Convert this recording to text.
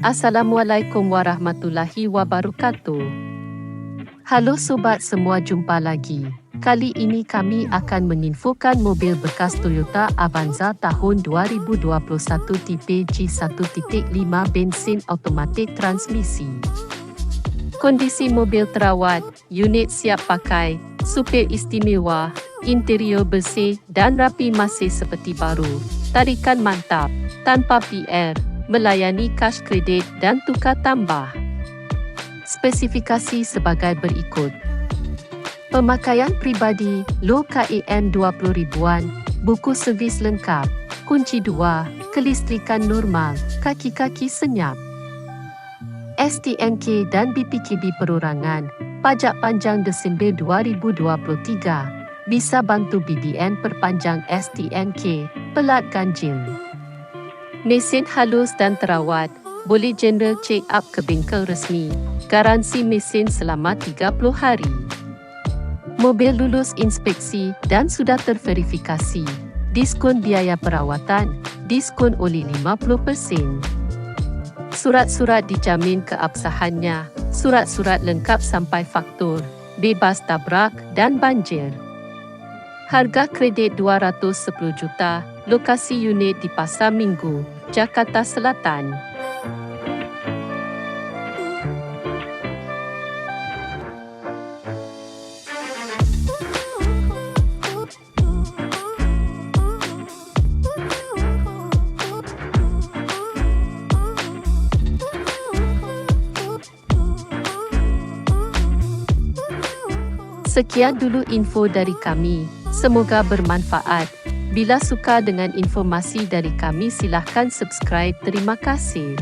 Assalamualaikum warahmatullahi wabarakatuh. Halo sobat semua, jumpa lagi. Kali ini kami akan menginfokan mobil bekas Toyota Avanza tahun 2021 tipe G1.5 bensin automatik transmisi. Kondisi mobil terawat, unit siap pakai, supir istimewa, interior bersih dan rapi masih seperti baru, tarikan mantap, tanpa PR, melayani kas kredit dan tukar tambah. Spesifikasi sebagai berikut. Pemakaian peribadi, low KM 20 ribuan, buku servis lengkap, kunci 2, kelistrikan normal, kaki-kaki senyap. STNK dan BPKB perorangan, pajak panjang Disember 2023, bisa bantu BDN perpanjang STNK, pelat ganjil. Mesin halus dan terawat, boleh general check up ke bengkel resmi, garansi mesin selama 30 hari. Mobil lulus inspeksi dan sudah terverifikasi, diskon biaya perawatan, diskon oleh 50%. Surat-surat dijamin keabsahannya, surat-surat lengkap sampai faktur, bebas tabrak dan banjir. Harga kredit 210 juta, lokasi unit di Pasar Minggu, Jakarta Selatan. Sekian dulu info dari kami, semoga bermanfaat. Bila suka dengan informasi dari kami, silahkan subscribe. Terima kasih.